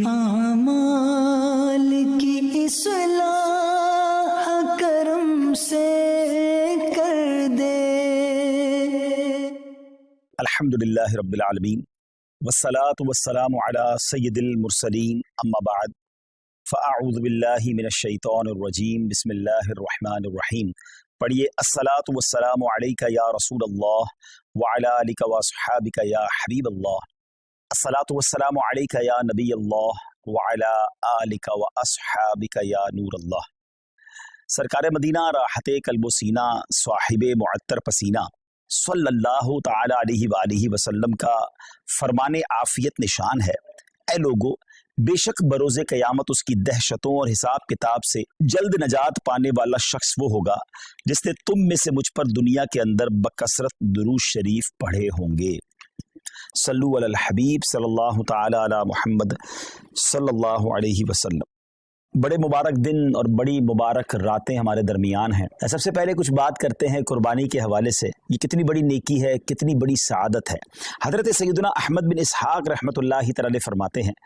اعمال کی اصلاح کرم سے کر دے۔ الحمدللہ رب العالمین والصلاة والسلام علی سید المرسلین، اما بعد فاعوذ باللہ من الشیطان الرجیم، بسم اللہ الرحمن الرحیم۔ پڑھیے الصلاۃ والسلام علیک یا رسول اللہ وعلی آلک واصحابک یا حبیب اللہ، الصلاۃ والسلام علیک یا نبی اللہ وعلی آلک واصحابک یا نور اللہ۔ سرکار مدینہ راحت قلب و سینہ، صاحب معطر پسینہ صلی اللہ تعالی علیہ وآلہ وسلم کا فرمان عافیت نشان ہے، اے لوگو بے شک بروز قیامت اس کی دہشتوں اور حساب کتاب سے جلد نجات پانے والا شخص وہ ہوگا جس نے تم میں سے مجھ پر دنیا کے اندر بکثرت درود شریف پڑھے ہوں گے۔ صلو علی الحبیب صلی اللہ تعالی علی محمد صلی اللہ علیہ وسلم۔ بڑے مبارک دن اور بڑی مبارک راتیں ہمارے درمیان ہیں۔ سب سے پہلے کچھ بات کرتے ہیں قربانی کے حوالے سے، یہ کتنی بڑی نیکی ہے، کتنی بڑی سعادت ہے۔ حضرت سیدنا احمد بن اسحاق رحمۃ اللہ تعالی فرماتے ہیں،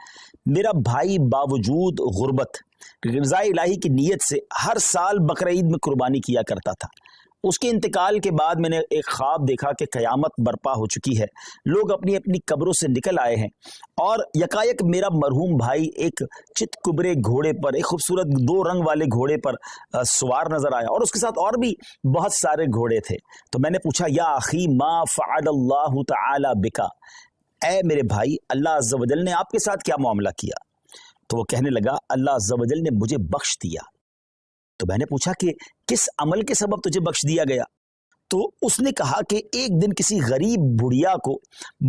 میرا بھائی باوجود غربت رضا الہی کی نیت سے ہر سال بقرعید میں قربانی کیا کرتا تھا۔ اس کے انتقال کے بعد میں نے ایک خواب دیکھا کہ قیامت برپا ہو چکی ہے، لوگ اپنی اپنی قبروں سے نکل آئے ہیں اور یکایک میرا مرحوم بھائی ایک چت کبرے گھوڑے پر، ایک خوبصورت 2 رنگ والے گھوڑے پر سوار نظر آیا، اور اس کے ساتھ اور بھی بہت سارے گھوڑے تھے۔ تو میں نے پوچھا، یا اخی ما فعل اللہ تعالی بکا، اے میرے بھائی اللہ عز و جل نے آپ کے ساتھ کیا معاملہ کیا؟ تو وہ کہنے لگا، اللہ عز و جل نے مجھے بخش دیا۔ تو میں نے پوچھا کہ کس عمل کے سبب تجھے بخش دیا گیا؟ تو اس نے کہا کہ ایک دن کسی غریب بڑھیا کو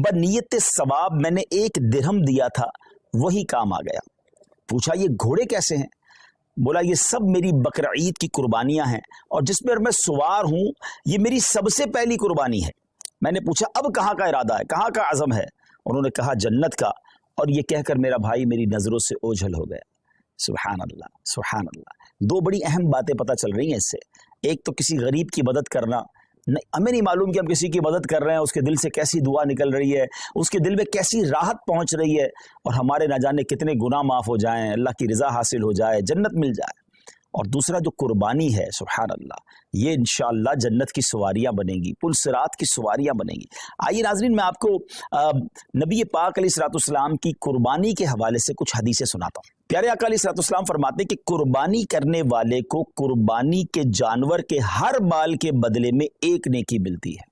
بنیت ثواب میں نے 1 درہم دیا تھا، وہی کام آ گیا۔ پوچھا یہ گھوڑے کیسے ہیں؟ بولا یہ سب میری بقرعید کی قربانیاں ہیں، اور جس پر میں سوار ہوں یہ میری سب سے پہلی قربانی ہے۔ میں نے پوچھا اب کہاں کا ارادہ ہے، کہاں کا عزم ہے؟ انہوں نے کہا جنت کا، اور یہ کہہ کر میرا بھائی میری نظروں سے اوجھل ہو گیا۔ سبحان اللہ سبحان اللہ۔ 2 بڑی اہم باتیں پتہ چل رہی ہیں اس سے۔ ایک تو کسی غریب کی مدد کرنا، ہمیں نہیں معلوم کہ ہم کسی کی مدد کر رہے ہیں، اس کے دل سے کیسی دعا نکل رہی ہے، اس کے دل میں کیسی راحت پہنچ رہی ہے، اور ہمارے نہ جانے کتنے گناہ معاف ہو جائیں، اللہ کی رضا حاصل ہو جائے، جنت مل جائے۔ اور دوسرا جو قربانی ہے، سبحان اللہ، یہ انشاءاللہ جنت کی سواریاں بنے گی، پل صراط کی سواریاں بنے گی۔ آئیے ناظرین، میں آپ کو نبی پاک علیہ الصلوۃ والسلام کی قربانی کے حوالے سے کچھ حدیثیں سناتا ہوں۔ پیارے آقا علیہ الصلوۃ والسلام فرماتے ہیں کہ قربانی کرنے والے کو قربانی کے جانور کے ہر بال کے بدلے میں 1 نیکی ملتی ہے۔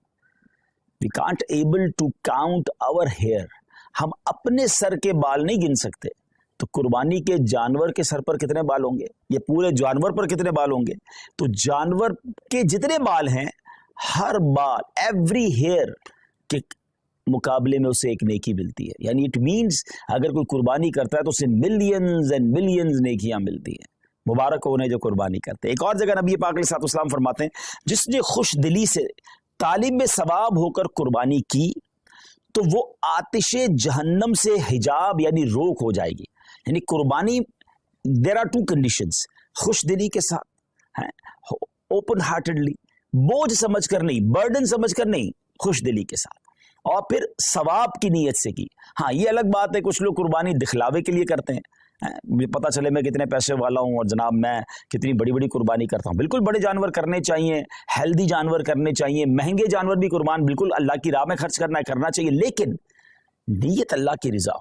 We can't able to count our hair، ہم اپنے سر کے بال نہیں گن سکتے، تو قربانی کے جانور کے سر پر کتنے بال ہوں گے، یہ پورے جانور پر کتنے بال ہوں گے؟ تو جانور کے جتنے بال ہیں، ہر بال، ایوری ہیئر کے مقابلے میں اسے 1 نیکی ملتی ہے۔ یعنی اٹ مینز اگر کوئی قربانی کرتا ہے تو اسے ملینز اینڈ ملینز نیکیاں ملتی ہیں۔ مبارک ہو انہیں جو قربانی کرتے ہیں۔ ایک اور جگہ نبی پاک علیہ الصلوۃ والسلام فرماتے ہیں، جس نے خوش دلی سے طالب ثواب ہو کر قربانی کی تو وہ آتش جہنم سے حجاب یعنی روک ہو جائے گی۔ یعنی قربانی دیر آر 2 کنڈیشنز، خوش دلی کے ساتھ، اوپن ہارٹڈلی، بوجھ سمجھ کر نہیں، برڈن سمجھ کر نہیں، خوش دلی کے ساتھ، اور پھر ثواب کی نیت سے کی۔ ہاں یہ الگ بات ہے کچھ لوگ قربانی دکھلاوے کے لیے کرتے ہیں، پتہ چلے میں کتنے پیسے والا ہوں اور جناب میں کتنی بڑی بڑی قربانی کرتا ہوں۔ بالکل بڑے جانور کرنے چاہیے، ہیلدی جانور کرنے چاہیے، مہنگے جانور بھی قربان بالکل اللہ کی راہ میں خرچ کرنا چاہیے، لیکن نیت اللہ کی رضا،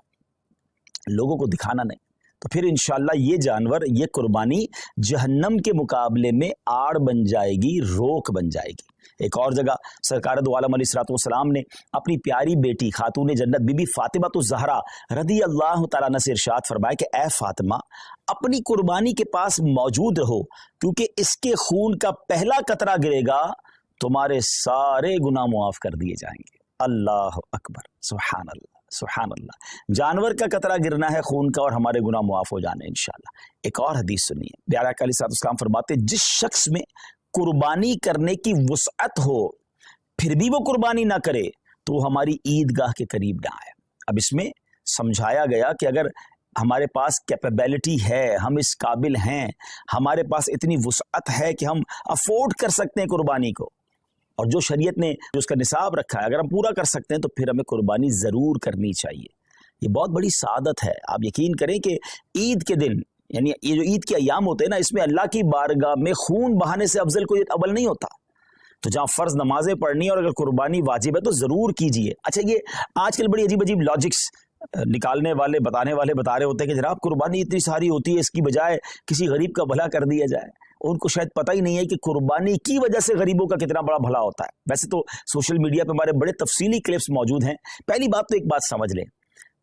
لوگوں کو دکھانا نہیں۔ تو پھر انشاءاللہ یہ جانور، یہ قربانی جہنم کے مقابلے میں آڑ بن جائے گی، روک بن جائے گی۔ ایک اور جگہ سرکار دو عالم علیہ الصلوۃ والسلام نے اپنی پیاری بیٹی خاتون جنت بی بی فاطمہ الزہرا رضی اللہ تعالیٰ عنہ سے ارشاد فرمایا کہ اے فاطمہ، اپنی قربانی کے پاس موجود رہو، کیونکہ اس کے خون کا پہلا قطرہ گرے گا تمہارے سارے گناہ معاف کر دیے جائیں گے۔ اللہ اکبر، سبحان اللہ سبحان اللہ۔ جانور کا قطرہ گرنا ہے خون کا، اور ہمارے گناہ معاف ہو جانے انشاءاللہ۔ ایک اور حدیث سنیے، پیارے آقا علیہ الصلوۃ والسلام فرماتے ہیں، جس شخص میں قربانی کرنے کی وسعت ہو پھر بھی وہ قربانی نہ کرے تو وہ ہماری عیدگاہ کے قریب نہ آئے۔ اب اس میں سمجھایا گیا کہ اگر ہمارے پاس کیپیبلٹی ہے، ہم اس قابل ہیں، ہمارے پاس اتنی وسعت ہے کہ ہم افورڈ کر سکتے ہیں قربانی کو، اور جو شریعت نے جو اس کا نصاب رکھا ہے اگر ہم پورا کر سکتے ہیں تو پھر ہمیں قربانی ضرور کرنی چاہیے۔ یہ بہت بڑی سعادت ہے. آپ یقین کریں کہ عید کے دن، یعنی یہ جو عید کے ایام ہوتے ہیں نا، اس میں اللہ کی بارگاہ میں خون بہانے سے افضل کوئی عمل نہیں ہوتا. تو جہاں فرض نمازیں پڑھنی اور اگر قربانی واجب ہے تو ضرور کیجئے. اچھا، یہ آج کل بڑی عجیب عجیب لاجکس نکالنے والے بتانے والے بتا رہے ہوتے ہیں کہ جناب قربانی اتنی ساری ہوتی ہے، اس کی بجائے کسی غریب کا بھلا کر دیا جائے. ان کو شاید پتہ ہی نہیں ہے کہ قربانی کی وجہ سے غریبوں کا کتنا بڑا بھلا ہوتا ہے. ویسے تو سوشل میڈیا پہ ہمارے بڑے تفصیلی کلپس موجود ہیں. پہلی بات تو ایک بات سمجھ لیں،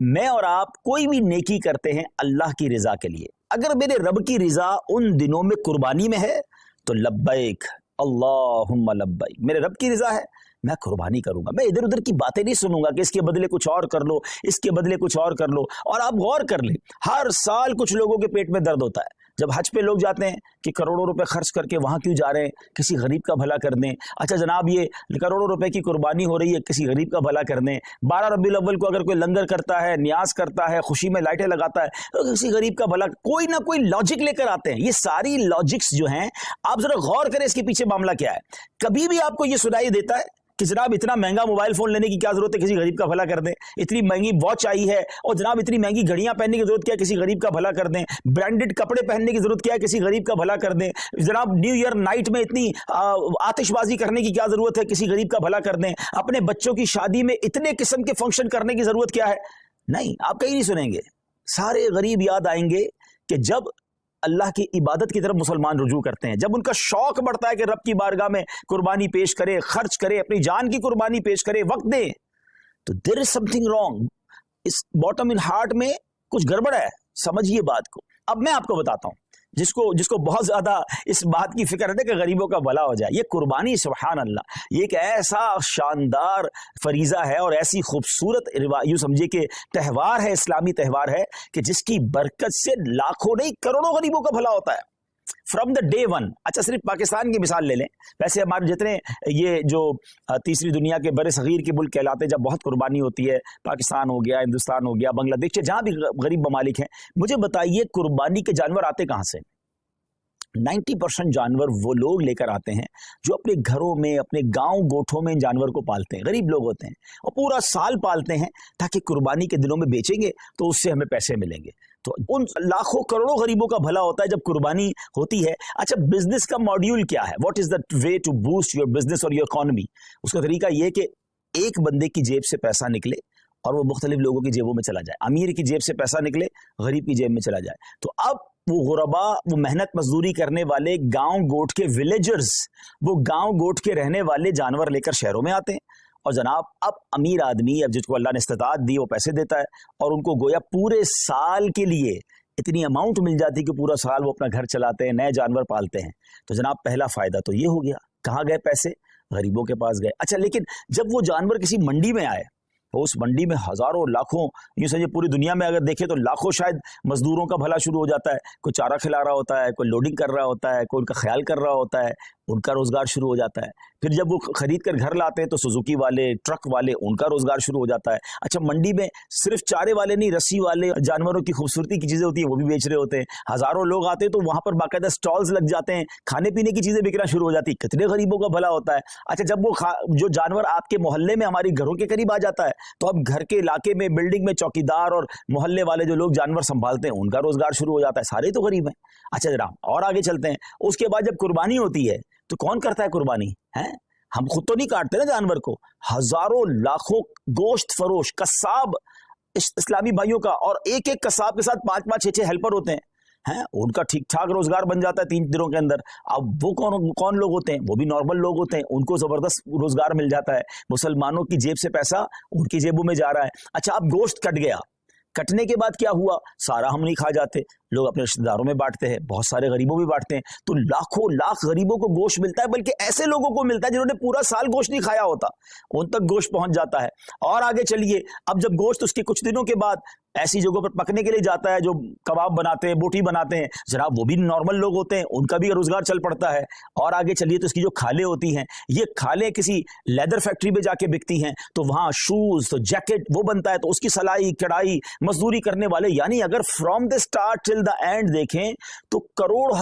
میں اور آپ کوئی بھی نیکی کرتے ہیں اللہ کی رضا کے لیے. اگر میرے رب کی رضا ان دنوں میں قربانی میں ہے تو لبیک اللہم لبیک، میرے رب کی رضا ہے، میں قربانی کروں گا. میں ادھر ادھر کی باتیں نہیں سنوں گا کہ اس کے بدلے کچھ اور کر لو، اس کے بدلے کچھ اور کر لو. اور آپ غور کر لیں، ہر سال کچھ لوگوں کے پیٹ میں درد ہوتا ہے جب حج پہ لوگ جاتے ہیں کہ کروڑوں روپے خرچ کر کے وہاں کیوں جا رہے ہیں، کسی غریب کا بھلا کر دیں. اچھا جناب، یہ کروڑوں روپے کی قربانی ہو رہی ہے، کسی غریب کا بھلا کر دیں. 12 ربیع الاول کو اگر کوئی لنگر کرتا ہے، نیاز کرتا ہے، خوشی میں لائٹیں لگاتا ہے، تو کسی غریب کا بھلا. کوئی نہ کوئی لاجک لے کر آتے ہیں. یہ ساری لاجکس جو ہیں، آپ ذرا غور کریں اس کے پیچھے معاملہ کیا ہے. کبھی بھی آپ کو یہ سنائی دیتا ہے کہ جناب اتنا مہنگا موبائل فون لینے کی کیا ضرورت ہے، کسی غریب کا بھلا کر دیں. اتنی مہنگی واچ آئی ہے، اور جناب اتنی مہنگی گھڑیاں پہننے کی ضرورت کیا ہے، کسی غریب کا بھلا کر دیں. برانڈڈ کپڑے پہننے کی ضرورت کیا ہے، کسی غریب کا بھلا کر دیں. جناب نیو ایئر نائٹ میں اتنی آتش بازی کرنے کی کیا ضرورت ہے، کسی غریب کا بھلا کر دیں. اپنے بچوں کی شادی میں اتنے قسم کے فنکشن کرنے کی ضرورت کیا ہے. نہیں، آپ کہیں نہیں سنیں گے. سارے غریب یاد آئیں گے کہ جب اللہ کی عبادت کی طرف مسلمان رجوع کرتے ہیں، جب ان کا شوق بڑھتا ہے کہ رب کی بارگاہ میں قربانی پیش کرے، خرچ کرے، اپنی جان کی قربانی پیش کرے، وقت دے، تو دیر از سم تھنگ رانگ. اس باٹم ان ہارٹ میں کچھ گڑبڑ ہے. سمجھیے بات کو. اب میں آپ کو بتاتا ہوں، جس کو بہت زیادہ اس بات کی فکر ہے کہ غریبوں کا بھلا ہو جائے. یہ قربانی، سبحان اللہ، یہ ایک ایسا شاندار فریضہ ہے اور ایسی خوبصورت یوں سمجھے کہ تہوار ہے، اسلامی تہوار ہے کہ جس کی برکت سے لاکھوں نہیں کروڑوں غریبوں کا بھلا ہوتا ہے فرام دا ڈے ون. اچھا، صرف پاکستان کی مثال لے لیں. ویسے ہمارے جتنے یہ جو تیسری دنیا کے بر صغیر کے ملک کہلاتے ہیں، جب بہت قربانی ہوتی ہے، پاکستان ہو گیا، ہندوستان ہو گیا، بنگلہ دیش، جہاں بھی غریب ممالک ہیں، مجھے بتائیے قربانی کے جانور آتے کہاں سے؟ 90% جانور وہ لوگ لے کر آتے ہیں جو اپنے گھروں میں، اپنے گاؤں گوٹھوں میں ان جانور کو پالتے ہیں. غریب لوگ ہوتے ہیں اور پورا سال پالتے ہیں تاکہ قربانی کے دنوں میں بیچیں گے تو اس سے ہمیں پیسے ملیں گے. تو ان لاکھوں کروڑوں غریبوں کا بھلا ہوتا ہے جب قربانی ہوتی ہے. اچھا، بزنس کا ماڈیول کیا ہے؟ What is the way to boost your business اور یور اکانومی؟ اس کا طریقہ یہ کہ ایک بندے کی جیب سے پیسہ نکلے اور وہ مختلف لوگوں کی جیبوں میں چلا جائے. امیر کی جیب سے پیسہ نکلے، غریب کی جیب میں چلا جائے. تو اب وہ غربا، وہ محنت مزدوری کرنے والے گاؤں گوٹ کے ولیجرز، وہ گاؤں گوٹ کے رہنے والے جانور لے کر شہروں میں آتے ہیں. اور جناب اب امیر آدمی، اب جس کو اللہ نے استطاعت دی، وہ پیسے دیتا ہے اور ان کو گویا پورے سال کے لیے اتنی اماؤنٹ مل جاتی کہ پورا سال وہ اپنا گھر چلاتے ہیں، نئے جانور پالتے ہیں. تو جناب پہلا فائدہ تو یہ ہو گیا. کہاں گئے پیسے؟ غریبوں کے پاس گئے. اچھا، لیکن جب وہ جانور کسی منڈی میں آئے تو اس منڈی میں ہزاروں لاکھوں، یوں سمجھے پوری دنیا میں اگر دیکھیں تو لاکھوں شاید مزدوروں کا بھلا شروع ہو جاتا ہے. کوئی چارہ کھلا رہا ہوتا ہے، کوئی لوڈنگ کر رہا ہوتا ہے، کوئی ان کا خیال کر رہا ہوتا ہے، ان کا روزگار شروع ہو جاتا ہے. پھر جب وہ خرید کر گھر لاتے ہیں تو سوزوکی والے، ٹرک والے، ان کا روزگار شروع ہو جاتا ہے. اچھا، منڈی میں صرف چارے والے نہیں، رسی والے، جانوروں کی خوبصورتی کی چیزیں ہوتی ہیں وہ بھی بیچ رہے ہوتے ہیں. ہزاروں لوگ آتے ہیں تو وہاں پر باقاعدہ سٹالز لگ جاتے ہیں، کھانے پینے کی چیزیں بکنا شروع ہو جاتی. کتنے غریبوں کا بھلا ہوتا ہے. اچھا، جب وہ جو جانور آپ کے محلے میں، ہماری گھروں کے قریب آ جاتا ہے تو اب گھر کے علاقے میں، بلڈنگ میں چوکیدار اور محلے والے جو لوگ جانور سنبھالتے ہیں ان کا روزگار شروع ہو جاتا ہے. سارے تو غریب ہیں. اچھا جناب، اور آگے چلتے ہیں. اس کے بعد جب قربانی ہوتی ہے تو کون کرتا ہے قربانی؟ ہم خود تو نہیں کاٹتے نا جانور کو. ہزاروں لاکھوں گوشت فروش قصاب اسلامی بھائیوں کا، اور ایک ایک قصاب کے ساتھ 5-5 6-6 ہیلپر ہوتے ہیں. ان کا ٹھیک ٹھاک روزگار بن جاتا ہے 3 دنوں کے اندر. اب وہ کون لوگ ہوتے ہیں؟ وہ بھی نارمل لوگ ہوتے ہیں، ان کو زبردست روزگار مل جاتا ہے. مسلمانوں کی جیب سے پیسہ ان کی جیبوں میں جا رہا ہے. اچھا، اب گوشت کٹ گیا، کٹنے کے بعد کیا ہوا؟ سارا ہم نہیں کھا جاتے، لوگ اپنے رشتہ داروں میں بانٹتے ہیں، بہت سارے غریبوں بھی بانٹتے ہیں. تو لاکھوں لاکھ غریبوں کو گوشت ملتا ہے، بلکہ ایسے لوگوں کو ملتا ہے جنہوں نے پورا سال گوشت نہیں کھایا ہوتا، ان تک گوشت پہنچ جاتا ہے. اور آگے چلیے، اب جب گوشت اس کے کچھ دنوں کے بعد ऐसी जगहों पर पकने के लिए जाता है जो कबाब बनाते हैं, बोटी बनाते हैं, जनाब वो भी नॉर्मल लोग होते हैं, उनका भी रोजगार चल पड़ता है। और आगे चलिए तो इसकी जो खालें होती हैं, ये खालें किसी लेदर फैक्ट्री में जाके बिकती हैं, तो वहां शूज, तो जैकेट वो बनता है, तो उसकी सलाई कढ़ाई मजदूरी करने वाले, यानी अगर from the start till the end देखें तो करोड़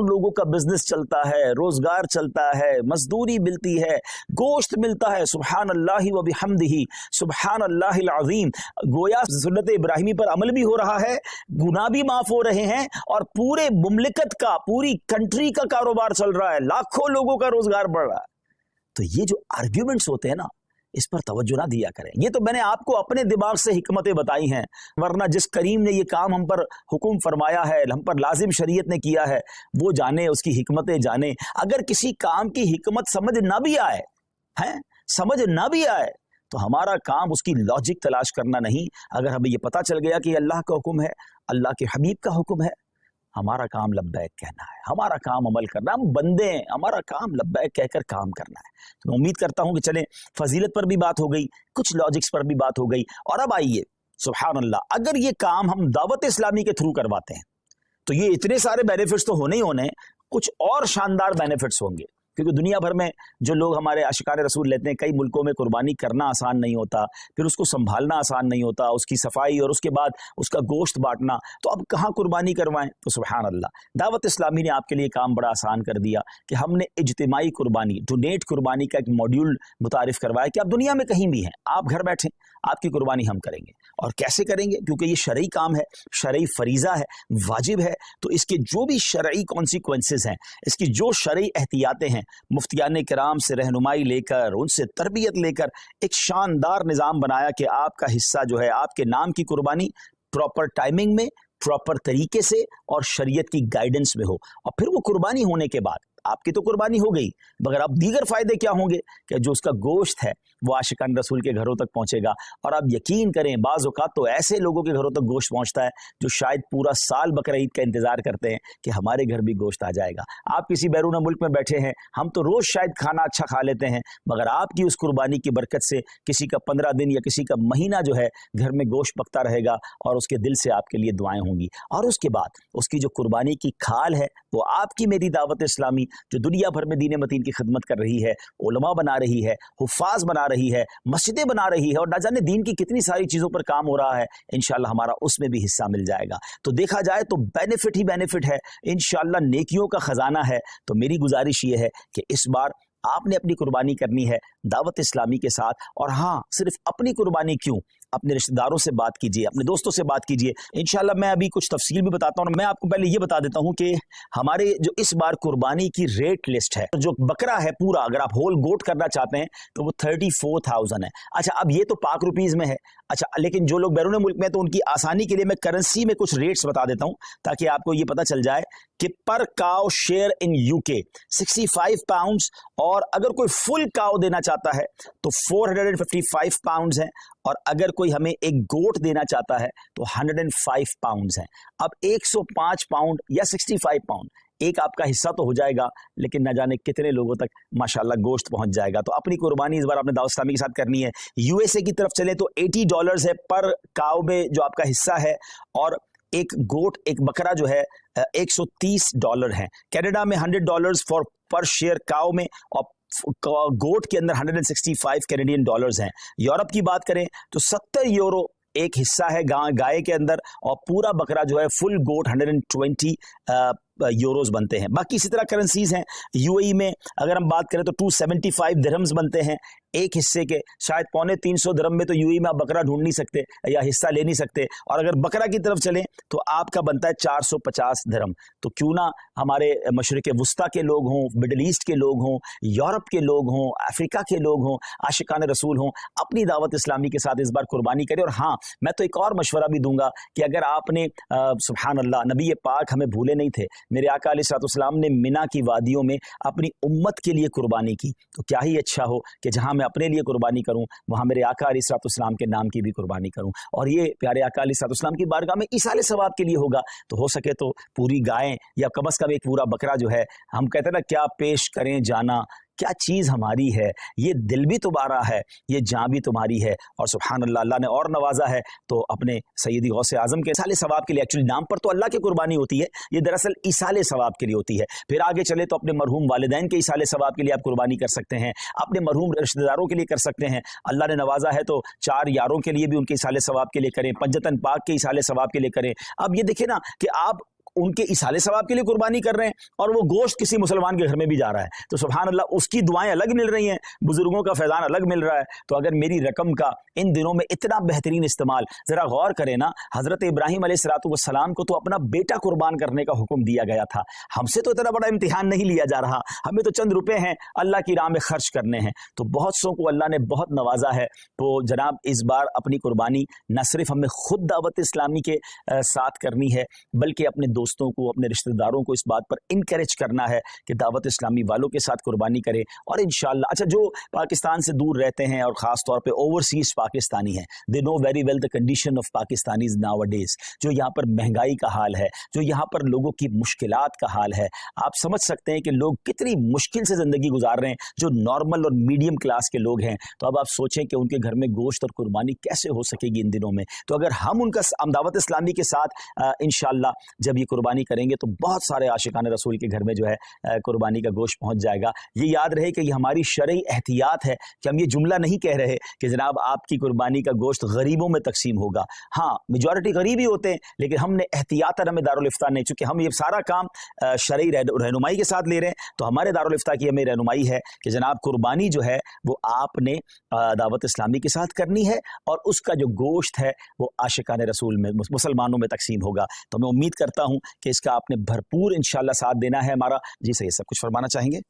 लोगों का बिजनेस चलता है, रोजगार चलता है, मजदूरी मिलती है, गोश्त मिलता है। सुभान अल्लाह व बिहम्दिही, सुभान अल्लाहिल अज़ीम। गोया सुन्नत इब्राहिमी पर अमल भी हो रहा है, गुनाह भी माफ हो रहे हैं, और पूरे मुमलिकत का, पूरी कंट्री का कारोबार चल रहा है, लाखों लोगों का रोजगार बढ़ रहा है। तो ये जो आर्ग्यूमेंट्स होते हैं ना, इस पर तवज्जो ना दिया करें। ये तो मैंने आपको अपने दिमाग से हिकमतें बताई हैं, वरना जिस करीम ने ये काम हम पर हुक्म फरमाया है, हम पर लाजिम शरीयत ने किया है, वो जाने, उसकी हिकमतें जाने। अगर किसी काम की हिकमत समझ ना भी आए, हैं समझ ना भी आए, तो हमारा काम उसकी लॉजिक तलाश करना नहीं। अगर हमें ये पता चल गया कि अल्लाह का हुक्म है, अल्लाह के हबीब का हुक्म है, हमारा काम लब्बैक कहना है, हमारा काम अमल करना। हम बंदे हैं, हमारा काम लब्बैक कहकर काम करना है। तो मैं उम्मीद करता हूं कि चलें, फजीलत पर भी बात हो गई, कुछ लॉजिक्स पर भी बात हो गई, और अब आइए, सुभान अल्लाह, अगर ये काम हम दावत इस्लामी के थ्रू करवाते हैं तो ये इतने सारे बेनिफिट्स तो होने ही होने, कुछ और शानदार बेनिफिट्स होंगे। क्योंकि दुनिया भर में जो लोग हमारे आशिकाने रसूल लेते हैं, कई मुल्कों में कुर्बानी करना आसान नहीं होता, फिर उसको संभालना आसान नहीं होता, उसकी सफाई और उसके बाद उसका गोश्त बांटना, तो अब कहाँ कुर्बानी करवाएं। तो सुभान अल्लाह, दावत इस्लामी ने आपके लिए काम बड़ा आसान कर दिया कि हमने इज्तिमाई कुर्बानी, डोनेट कुर्बानी का एक मॉड्यूल मुतारिफ करवाया कि आप दुनिया में कहीं भी हैं, आप घर बैठें, आपकी कुर्बानी हम करेंगे। और कैसे करेंगे? क्योंकि ये शरई काम है, शरई फरीजा है, वाजिब है, तो इसके जो भी शरई कॉन्सिक्वेंसेस हैं, इसकी जो शरई एहतियातें हैं, मुफ्तियान किराम से रहनुमाई लेकर, उनसे तरबियत लेकर एक शानदार निज़ाम बनाया कि आपका हिस्सा जो है, आपके नाम की कुर्बानी प्रॉपर टाइमिंग में, प्रॉपर तरीके से और शरीयत की गाइडेंस में हो। और फिर वो कुर्बानी होने के बाद आपकी तो कुर्बानी हो गई, मगर अब दीगर फायदे क्या होंगे कि जो उसका गोश्त है वो आशिकान रसूल के घरों तक पहुंचेगा। और आप यकीन करें, बाज़ औक़ात तो ऐसे लोगों के घरों तक गोश्त पहुंचता है जो शायद पूरा साल बकरा ईद का इंतजार करते हैं कि हमारे घर भी गोश्त आ जाएगा। आप किसी बैरून मुल्क में बैठे हैं, हम तो रोज़ शायद खाना अच्छा खा लेते हैं, मगर आपकी उस कुर्बानी की बरकत से किसी का 15 दिन या किसी का महीना जो है घर में गोश्त पकता रहेगा, और उसके दिल से आपके लिए दुआएं होंगी। और उसके बाद उसकी जो कुर्बानी की खाल है, वो आपकी मेरी दावत इस्लामी जो दुनिया भर में दीन मतीन की खिदमत कर रही है, उलमा बना रही है, हुफ़ाज़ बना रही है, मस्जिदें बना रही है, और ना जाने दीन की कितनी सारी चीज़ों पर काम हो रहा है, इंशाअल्लाह हमारा उसमें भी हिस्सा मिल जाएगा। तो देखा जाए तो बेनिफिट ही बेनिफिट है, इंशाअल्लाह नेकियों का ख़जाना है। तो मेरी गुजारिश ये है कि इस बार आपने अपनी कुर्बानी करनी है दावत इस्लामी के साथ। और हाँ, सिर्फ अपनी कुर्बानी क्यों, अपने रिश्तेदारों से बात कीजिए, अपने दोस्तों से बात कीजिए। इंशाल्लाह मैं अभी कुछ तफसील भी बताता हूँ। मैं आपको पहले ये बता देता हूँ कि हमारे जो इस बार कुर्बानी की रेट लिस्ट है, जो बकरा है पूरा, अगर आप होल गोट करना चाहते हैं तो वो 34,000 है। अच्छा, अब ये तो पाक रुपीज़ में है। अच्छा, लेकिन जो लोग बैरून मुल्क में हैं तो उनकी आसानी के लिए मैं करेंसी में कुछ रेट्स बता देता हूँ, ताकि आपको ये पता चल जाए कि पर काव शेयर इन यूके 65 पाउंड्स, और अगर कोई फुल काव देना चाहता है तो 455 पाउंड्स हैं, और अगर कोई हमें एक गोट देना चाहता है तो 105 पाउंड्स हैं। अब 105 पाउंड या 65 पाउंड एक आपका हिस्सा तो हो जाएगा, लेकिन न जाने कितने लोगों तक माशाल्लाह गोश्त पहुंच जाएगा। तो अपनी कुर्बानी इस बार आपने दावत इस्लामी के साथ करनी है। यूएसए की तरफ चले तो $80 है पर काव में जो आपका हिस्सा है, और एक गोट, एक बकरा जो है $130 है। कनाडा में $100 फॉर पर शेयर काव में, और गोट के अंदर 165 कैनेडियन डॉलर्स हैं। यूरोप की बात करें तो 70 यूरो एक हिस्सा है गाय के अंदर, और पूरा बकरा जो है फुल गोट 120 यूरोज बनते हैं। बाकी इसी तरह करेंसीज हैं। यूएई में अगर हम बात करें तो 275 दिरहम्स बनते हैं एक हिस्से के। शायद 350 दिरहम में तो यूएई में आप बकरा ढूंढ नहीं सकते या हिस्सा ले नहीं सकते, और अगर बकरा की तरफ चलें तो आपका बनता है 450 दिरहम। तो क्यों ना हमारे मशरिक वस्ता के लोग हों, मिडल ईस्ट के लोग हों, यूरोप के लोग हों, अफ्रीका के लोग हों, आशिकान रसूल हों, अपनी दावत इस्लामी के साथ इस बार कुर्बानी करें। और हाँ, मैं तो एक और मशवरा भी दूंगा कि अगर आपने सुभान अल्लाह, नबी पाक हमें भूले नहीं थे, मेरे आका अलैहिस्सलाम ने मिना की वादियों में अपनी उम्मत के लिए कुर्बानी की, तो क्या ही अच्छा हो कि जहां मैं अपने लिए कुर्बानी करूं, वहां मेरे आका अलैहिस्सलाम के नाम की भी कुर्बानी करूं, और ये प्यारे आका अलैहिस्सलाम की बारगाह में इसाले सवाब के लिए होगा। तो हो सके तो पूरी गायें या कम अज़ कम एक पूरा बकरा जो है, हम कहते हैं ना, क्या पेश करें जाना, क्या चीज़ हमारी है, ये दिल भी तुम्हारा है, ये जान भी तुम्हारी है। और सुभान अल्लाह, अल्लाह ने और नवाजा है तो अपने सैयदी गौसे आज़म के इसाले सवाब के लिए। एक्चुअली नाम पर तो अल्लाह की कुर्बानी होती है, ये दरअसल इसाले सवाब के लिए होती है। फिर आगे चले तो अपने मरहूम वालिदैन के इसाले सवाब के लिए आप कुर्बानी कर सकते हैं, अपने मरहूम रिश्तेदारों के लिए कर सकते हैं। अल्लाह ने नवाजा है तो 4 यारों के लिए भी उनके इसाले सवाब के लिए करें, पंजतन पाक के इसाले सवाब के लिए करें। अब ये देखिए ना कि आप उनके इसाले सवाब के लिए कुर्बानी कर रहे हैं और वो गोश्त किसी मुसलमान के घर में भी जा रहा है, तो सुभान अल्लाह, उसकी दुआएं अलग मिल रही हैं, बुजुर्गों का फैज़ान अलग मिल रहा है। तो अगर मेरी रकम का इन दिनों में इतना बेहतरीन इस्तेमाल, ज़रा गौर करें ना, हज़रत इब्राहीम अलैहिस्सलाम को तो अपना बेटा कुर्बान करने का हुक्म दिया गया था। हमसे तो इतना बड़ा इम्तिहान नहीं लिया जा रहा, हमें तो चंद रुपए हैं अल्लाह की राह में खर्च करने हैं। तो बहुत सौ को अल्लाह ने बहुत नवाजा है। तो जनाब, इस बार अपनी कुर्बानी न सिर्फ हमें खुद दावत इस्लामी के साथ करनी है, बल्कि अपने दोस्तों को, अपने रिश्तेदारों को इस बात पर इनकरेज करना है कि दावत इस्लामी वालों के साथ कुर्बानी करें। और इंशाअल्लाह, अच्छा, जो पाकिस्तान से दूर रहते हैं और ख़ास तौर पे ओवरसीज पाकिस्तानी हैं, they know very well the condition of Pakistanis nowadays, जो यहाँ पर महंगाई का हाल है, जो यहाँ पर लोगों की मुश्किलात का हाल है। आप समझ सकते हैं कि लोग कितनी मुश्किल से ज़िंदगी गुजार रहे हैं, जो नॉर्मल और मीडियम क्लास के लोग हैं। तो अब आप सोचें कि उनके घर में गोश्त और कुर्बानी कैसे हो सकेगी इन दिनों में। तो अगर हम दावत इस्लामी के साथ इंशाअल्लाह जब ये कुर्बानी करेंगे तो बहुत सारे आशिकान रसूल के घर में जो है कुर्बानी का गोश्त पहुंच जाएगा। ये याद रहे कि ये हमारी शरई एहतियात है कि हम ये जुमला नहीं कह रहे कि जनाब आपकी कुर्बानी का गोश्त गरीबों में तकसीम होगा। हाँ, मेजॉरिटी गरीब ही होते हैं, लेकिन हमने एहतियातन हमें दारुल इफ्तार नहीं, चूंकि हम ये सारा काम शरई रहनुमाई के साथ ले रहे हैं, तो हमारे दारुल इफ्तार की हमें रहनुमाई है कि जनाब कुर्बानी जो है वो आपने दावत इस्लामी के साथ करनी है और उसका जो गोश्त है वो आशिकान रसूल में, मुसलमानों में तकसीम होगा। तो मैं उम्मीद करता हूँ कि इसका आपने भरपूर इंशाल्लाह साथ देना है हमारा। जी सही, सब कुछ फरमाना चाहेंगे?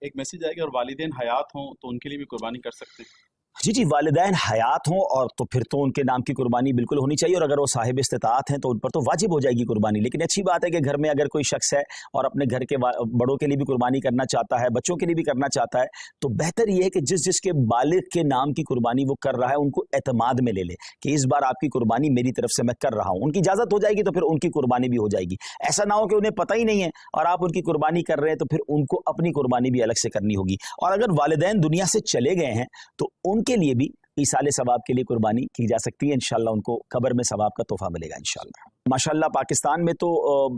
एक मैसेज आएगा, और वालिदैन हयात हों तो उनके लिए भी कुर्बानी कर सकते हैं? जी जी, वालिदैन हयात हों और तो फिर तो उनके नाम की कुर्बानी बिल्कुल होनी चाहिए, और अगर वो साहिब इस्तिताअत हैं तो उन पर तो वाजिब हो जाएगी कुर्बानी। लेकिन अच्छी बात है कि घर में अगर कोई शख्स है और अपने घर के बड़ों के लिए भी कुर्बानी करना चाहता है, बच्चों के लिए भी करना चाहता है, तो बेहतर ये है कि जिसके बालिग के नाम की कुर्बानी वो कर रहा है उनको एतमाद में ले ले कि इस बार आपकी कुर्बानी मेरी तरफ से मैं कर रहा हूँ। उनकी इजाज़त हो जाएगी तो फिर उनकी कुर्बानी भी हो जाएगी। ऐसा ना हो कि उन्हें पता ही नहीं है और आप उनकी कुर्बानी कर रहे हैं, तो फिर उनको अपनी कुर्बानी भी अलग से करनी होगी। और अगर वालिदैन दुनिया से चले गए हैं तो उनके लिए भी ईसाले सवाब के लिए कुर्बानी की जा सकती है। इंशाल्लाह उनको कब्र में सवाब का तोहफा मिलेगा इंशाल्लाह। माशाल्लाह, पाकिस्तान में तो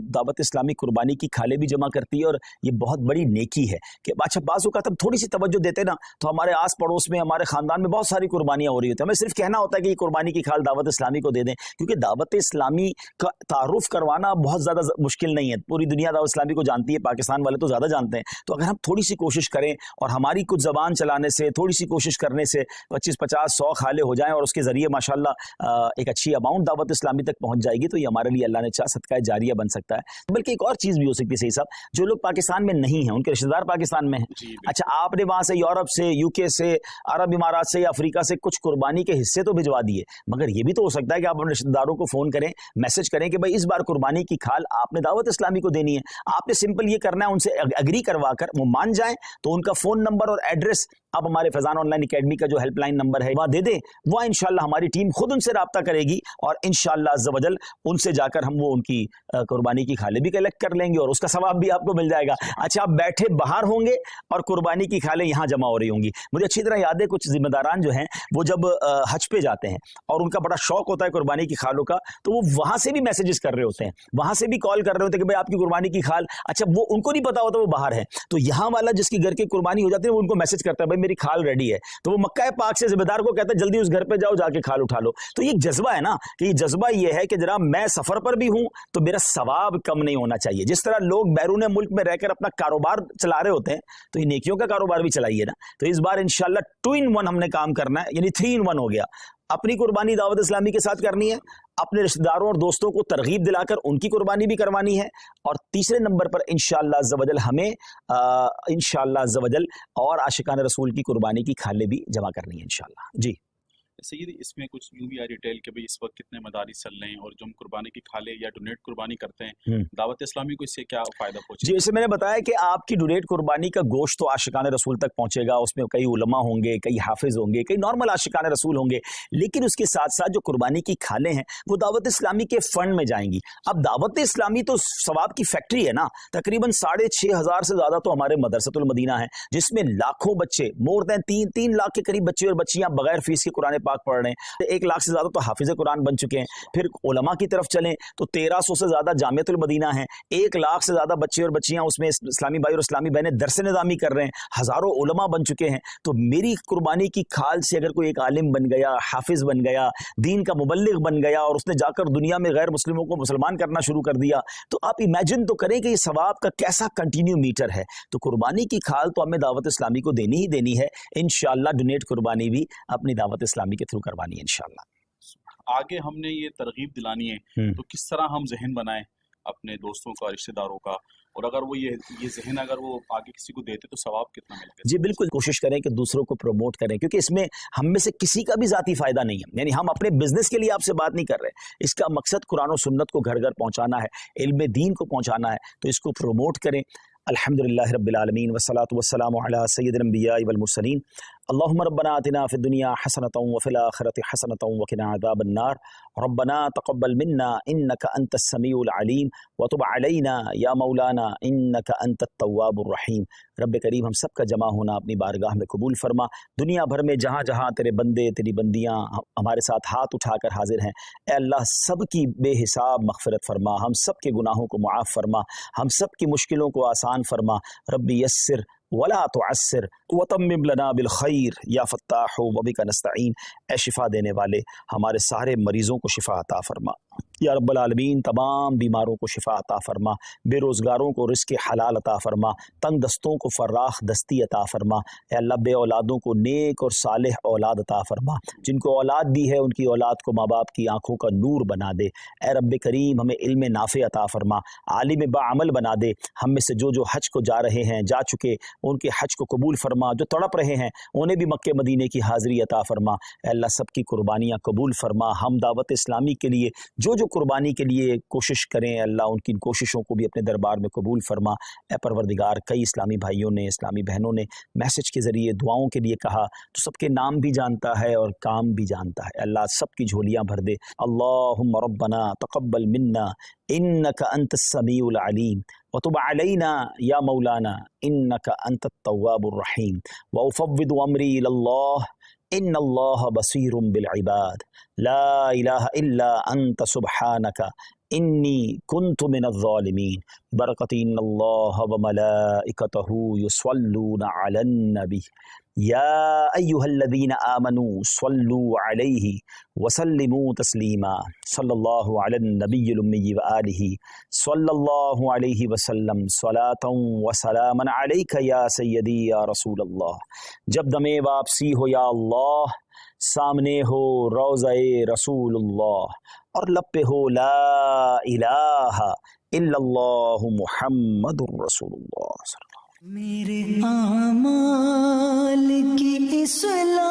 दावत इस्लामी कुर्बानी की खाले भी जमा करती है और ये बहुत बड़ी नेकी है कि अच्छा बाज़ औक़ात हम थोड़ी सी तवज्जो देते ना तो हमारे आस पड़ोस में, हमारे ख़ानदान में बहुत सारी कुर्बानियाँ हो रही होती हैं। हमें सिर्फ कहना होता है कि ये कुर्बानी की खाल दावत इस्लामी को दे दें, क्योंकि दावत इस्लामी का तारुफ करवाना बहुत ज़्यादा मुश्किल नहीं है। पूरी दुनिया दावत इस्लामी को जानती है, पाकिस्तान वाले तो ज़्यादा जानते हैं। तो अगर हम थोड़ी सी कोशिश करें और हमारी कुछ ज़बान चलाने से, थोड़ी सी कोशिश करने से 25, 50, 100 खाले हो जाएं और उसके ज़रिए माशाल्लाह एक अच्छी अमाउंट दावत इस्लामी तक पहुँच जाएगी, तो ये हमारे लिए अल्लाह ने चाहा सदका जारिया बन सकता है। बल्कि एक और चीज़ भी हो सकती है सही साहब, जो लोग पाकिस्तान में नहीं हैं, उनके रिश्तेदार पाकिस्तान में हैं। अच्छा, आपने वहाँ से यूरोप से, यूके से, अरब इमारात से या अफ्रीका से कुछ कुर्बानी के हिस्से तो भिजवा दिए, मगर ये भी तो हो सकता है कि आप अपने रिश्तेदारों को फ़ोन करें, मैसेज करें कि भाई इस बार कुर्बानी की खाल आपने दावत इस्लामी को देनी है। आपने सिंपल ये करना है, उनसे एग्री करवा कर वो मान जाएं तो उनका फ़ोन नंबर और एड्रेस आप हमारे फैज़ान ऑनलाइन अकेडमी का जो हेल्पलाइन नंबर है वहाँ दे दें। वहाँ इंशाल्लाह हमारी टीम खुद उनसे रब्ता करेगी और इंशाल्लाह अज़्ज़ वजल उनसे जाकर हम वो उनकी कुर्बानी की खाले भी कलेक्ट कर लेंगे और उसका सवाब भी आपको मिल जाएगा। अच्छा, आप बैठे बाहर होंगे और कुर्बानी की खालें यहाँ जमा हो रही होंगी। मुझे अच्छी तरह याद है, कुछ जिम्मेदारान जो हैं वो जब हज पे जाते हैं और उनका बड़ा शौक होता है कुर्बानी की खालों का, तो वो वहाँ से भी मैसेजेस कर रहे होते हैं, वहाँ से भी कॉल कर रहे होते हैं कि भाई आपकी कुर्बानी की खाल। अच्छा, वो उनको नहीं पता होता वो बाहर है, तो यहाँ वाला जिसकी घर की कुर्बानी हो जाती है वो उनको मैसेज करता है भाई मेरी खाल रेडी है, तो वो मक्का पाक से जिम्मेदार को कहता है जल्दी उस घर पे जाओ, जाके खाल उठा लो। तो ये जज्बा है ना, कि ये जज्बा ये है कि जनाब मैं सफर पर भी हूं तो मेरा सवाब कम नहीं होना चाहिए। जिस तरह लोग बैरून मुल्क में रहकर अपना कारोबार चला रहे होते हैं, तो ये नेकियों का कारोबार भी चलाइए ना। तो इस बार इंशाल्लाह 2 in 1 हमने काम करना है, यानी 3 in 1 हो गया। अपनी कुर्बानी दावत इस्लामी के साथ करनी है, अपने रिश्तेदारों और दोस्तों को तरगीब दिलाकर उनकी कुर्बानी भी करवानी है, और तीसरे नंबर पर इंशाअल्लाह अज़्ज़ वजल हमें इंशाअल्लाह अज़्ज़ वजल और आशिकान रसूल की कुर्बानी की खाले भी जमा करनी है इंशाअल्लाह। जी, सैयदी इसमें कुछ यूं भी आ डिटेल कि भाई इस वक्त कितने मदारिस चल रहे हैं और जो हम कुर्बानी की खाले या डोनेट कुर्बानी करते हैं, दावत इस्लामी को इससे क्या फ़ायदा पहुंचे? जी, जैसे मैंने बताया कि आपकी डोनेट कुर्बानी का गोश्त तो आशिकान रसूल तक पहुंचेगा, उसमें कई उलमा होंगे, कई हाफिज होंगे, कई नॉर्मल आशिकान रसूल होंगे, लेकिन उसके साथ साथ जो कुर्बानी की खालें हैं वो दावत इस्लामी के फंड में जाएंगी। अब दावत इस्लामी तो सवाब की फैक्ट्री है ना, तकरीबन 6,500 से ज़्यादा तो हमारे मदरसतुल मदीना है, जिसमें लाखों बच्चे, मोर देन 3 लाख के करीब बच्चे और बच्चियां बगैर फीस के कुरान पाक पढ़ रहे हैं। 1 लाख से ज़्यादा तो हाफिज कुरान बन चुके हैं। फिर उलमा की तरफ चलें तो 1300 से ज़्यादा जामियतुल मदीना है, 1 लाख से ज़्यादा बच्चे और बच्चियां उसमें इस्लामी भाई और इस्लामी बहनें दरस निज़ामी कर रहे हैं, हज़ारों उलमा बन चुके हैं। तो मेरी कुर्बानी की खाल से अगर कोई एक आलिम बन गया, हाफिज बन गया, दीन का मुबल्लिग बन गया और उसने जाकर दुनिया में गैर मुस्लिमों को मुसलमान करना शुरू कर दिया, तो आप इमेजिन तो करें कि ये सवाब का कैसा कंटिन्यू मीटर है। तो कुर्बानी की खाल तो हमें दावत इस्लामी को देनी ही देनी है। इंशाअल्लाह डोनेट कुर्बानी भी अपनी दावत इस्लामी के थ्रू करवानी है इंशाअल्लाह। आगे हमने ये तरगीब दिलानी है, तो किस तरह हम जहन बनाएं अपने दोस्तों का, रिश्तेदारों का, और अगर वो ये जहन अगर वो आगे किसी को देते तो सवाब कितना मिलेगा? जी बिल्कुल, कोशिश करें कि दूसरों को प्रमोट करें, क्योंकि इसमें हम में से किसी का भी ज़ाती फ़ायदा नहीं है। यानी हम अपने बिजनेस के लिए आपसे बात नहीं कर रहे, इसका मकसद कुरान और सुन्नत को घर घर पहुंचाना है, इल्म दीन को पहुंचाना है, तो इसको प्रमोट करें। अल्हम्दुलिल्लाहि रब्बिल आलमीन वस्सलातु वस्सलामु अला सय्यिदिल अंबियाइ वल मुरसलीन अल्लाहुम्मा रब्बना आतिना फिद दुनिया हसनतन व फिल आखिरति हसनतन व क़िना अज़ाबन नार रब्बना तक़ब्बल मिन्ना इन्नका अंतस समीउल अलीम व तुब अलैना या मौलाना इन्नका अंतत तव्वाबुर रहीम। रब्ब करीम हम सब का जमा होना अपनी बारगाह में कबूल फरमा। दुनिया भर में जहाँ जहाँ तेरे बंदे तेरी बंदियाँ हमारे साथ हाथ उठाकर हाजिर हैं, ए अल्लाह सब की बेहिसाब मग़फ़िरत फरमा, हम सब के गुनाहों को मुआफ़ फरमा, हम सब की मुश्किलों को आसान फरमा। रब्बी यस्सिर वला तुअस्सिर वतम्मिम लना बिल खैर या फत्ताहु व बिका नस्तईन। ए शिफा देने वाले हमारे सारे मरीज़ों को शिफा अता फरमा या रब्बल आलमीन। तमाम बीमारों को शिफा अता फरमा, बेरोज़गारों को रिज़्क़ हलाल अता फरमा, तंग दस्तों को फर्राख दस्ती अता फरमा। ए अल्लाह बे औलादों को नेक और सालेह औलाद अता फरमा, जिनको औलाद दी है उनकी औलाद को माँ बाप की आँखों का नूर बना दे। ए रब्ब करीम हमें इल्म नाफ़े अता फरमा, आलिम बाअमल बना दे। हम में से जो हज को जा रहे हैं, जा चुके, उनके हज को कबूल फरमा, जो तड़प रहे हैं उन्हें भी मक्के मदीने की हाज़िरी अता फरमा। अल्लाह सबकी कुर्बानियाँ कबूल फरमा। हम दावत इस्लामी के लिए जो कुर्बानी के लिए कोशिश करें, अल्लाह उनकी कोशिशों को भी अपने दरबार में कबूल फरमा। ए परवरदिगार, कई इस्लामी भाइयों ने, इस्लामी बहनों ने मैसेज के ज़रिए दुआओं के लिए कहा, तो सबके नाम भी जानता है और काम भी जानता है। अल्लाह सबकी झोलियाँ भर दे। अल्लाहुम्मा रब्बना तक़ब्बल मिन्ना इन्नका अंतस समीउल अलीम व तुब अलैना या मौलाना इन्नका अंतत तव्वाबुर रहीम व उफ़व्विदु अमरी इलल्लाह इन्नल्लाह बसीरुम बिल इबाद ला इलाहा इल्ला अंत सुब्हानका इन्नी कुन्तु मिनज़ ज़ालिमीन बरकति इन्नल्लाह व मलाइकतहु युसल्लूना अलन नबी या अय्युहल्लज़ीना आमनू सल्लू अलैहि वसल्लिमू तस्लीमा सल्लल्लाहु अलन नबिय्यिल उम्मी व आलिहि सल्लल्लाहु अलैहि वसल्लम सलातन व सलामन अलैका या सय्यदी या रसूलल्लाह। जब दमे वापसी हो या अल्लाह, सामने हो रोज़ाए रसूलुल्लाह और लब पे हो ला इलाहा इल्लल्लाहु मुहम्मदुर रसूलुल्लाह। मेरे आमाल की इस्लाह